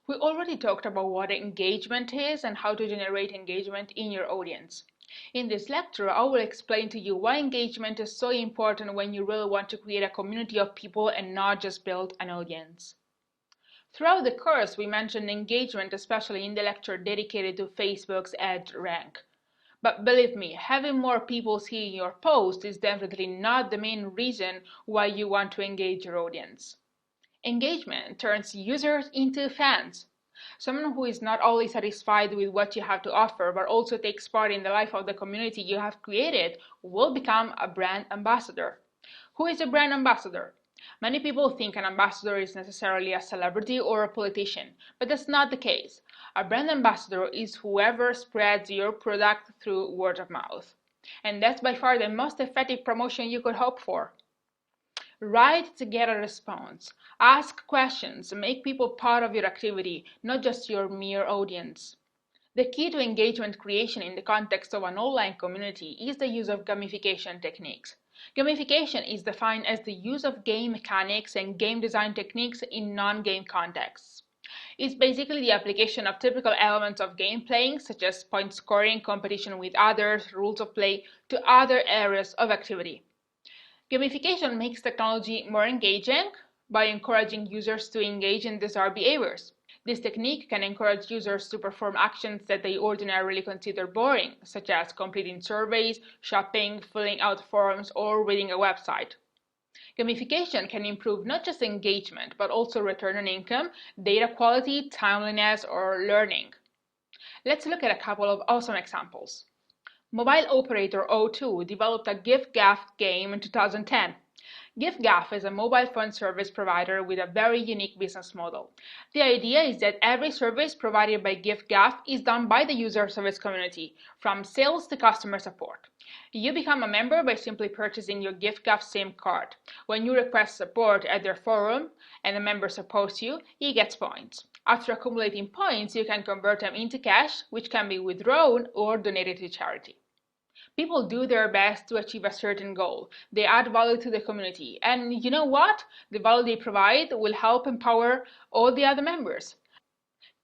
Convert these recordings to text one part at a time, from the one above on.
We already talked about what engagement is and how to generate engagement in your audience. In this lecture, I will explain to you why engagement is so important when you really want to create a community of people and not just build an audience. Throughout the course, we mentioned engagement, especially in the lecture dedicated to Facebook's EdgeRank. But believe me, having more people seeing your post is definitely not the main reason why you want to engage your audience. Engagement turns users into fans. Someone who is not only satisfied with what you have to offer, but also takes part in the life of the community you have created, will become a brand ambassador. Who is a brand ambassador? Many people think an ambassador is necessarily a celebrity or a politician, but that's not the case. A brand ambassador is whoever spreads your product through word of mouth. And that's by far the most effective promotion you could hope for. Write to get a response. Ask questions. Make people part of your activity, not just your mere audience. The key to engagement creation in the context of an online community is the use of gamification techniques. Gamification is defined as the use of game mechanics and game design techniques in non-game contexts. It's basically the application of typical elements of game playing, such as point scoring, competition with others, rules of play, to other areas of activity. Gamification makes technology more engaging by encouraging users to engage in desired behaviors. This technique can encourage users to perform actions that they ordinarily consider boring, such as completing surveys, shopping, filling out forms, or reading a website. Gamification can improve not just engagement, but also return on income, data quality, timeliness, or learning. Let's look at a couple of awesome examples. Mobile operator O2 developed a gift-gab game in 2010. gift-gab is a mobile phone service provider with a very unique business model. The idea is that every service provided by gift-gab is done by the users of its community, from sales to customer support. You become a member by simply purchasing your gift-gab SIM card. When you request support at their forum and a member supports you, he gets points. After accumulating points, you can convert them into cash, which can be withdrawn or donated to charity. People do their best to achieve a certain goal. They add value to the community. And you know what? The value they provide will help empower all the other members.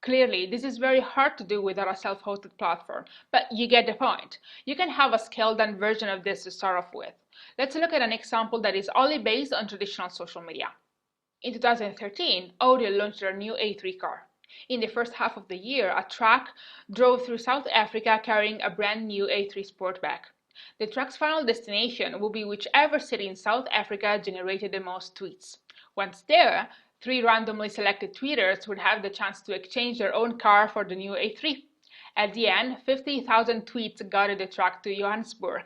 Clearly, this is very hard to do without a self-hosted platform, but you get the point. You can have a scaled-down version of this to start off with. Let's look at an example that is only based on traditional social media. In 2013, Audi launched their new A3 car. In the first half of the year, a truck drove through South Africa carrying a brand new A3 Sportback. The truck's final destination will be whichever city in South Africa generated the most tweets. Once there, 3 randomly selected tweeters would have the chance to exchange their own car for the new A3. At the end, 50,000 tweets guided the truck to Johannesburg.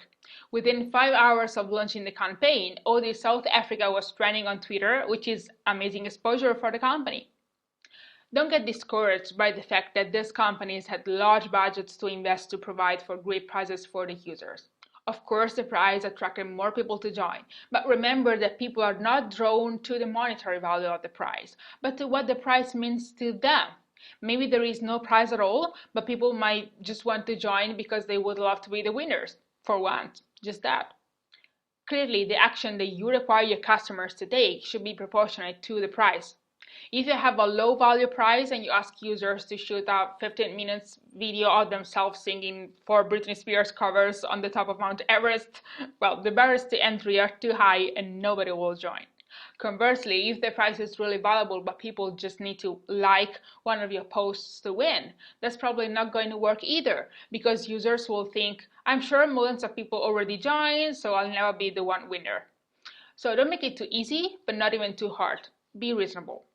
Within 5 hours of launching the campaign, Audi South Africa was trending on Twitter, which is amazing exposure for the company. Don't get discouraged by the fact that these companies had large budgets to invest to provide for great prizes for the users. Of course, the prize attracted more people to join, but remember that people are not drawn to the monetary value of the prize, but to what the prize means to them. Maybe there is no prize at all, but people might just want to join because they would love to be the winners. For once, just that. Clearly, the action that you require your customers to take should be proportionate to the prize. If you have a low value prize and you ask users to shoot a 15 minutes video of themselves singing 4 Britney Spears covers on the top of Mount Everest, well, the barriers to entry are too high and nobody will join. Conversely, if the prize is really valuable but people just need to like one of your posts to win, that's probably not going to work either, because users will think, I'm sure millions of people already joined, so I'll never be the one winner. So don't make it too easy, but not even too hard. Be reasonable.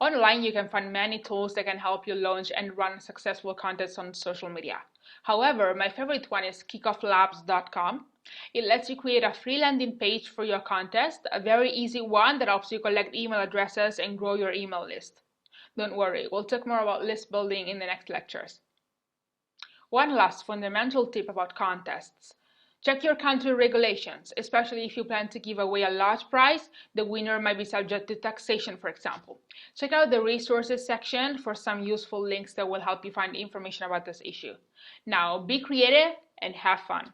Online, you can find many tools that can help you launch and run successful contests on social media. However, my favorite one is kickofflabs.com. It lets you create a free landing page for your contest, a very easy one that helps you collect email addresses and grow your email list. Don't worry, we'll talk more about list building in the next lectures. One last fundamental tip about contests. Check your country regulations, especially if you plan to give away a large prize. The winner might be subject to taxation, for example. Check out the resources section for some useful links that will help you find information about this issue. Now, be creative and have fun.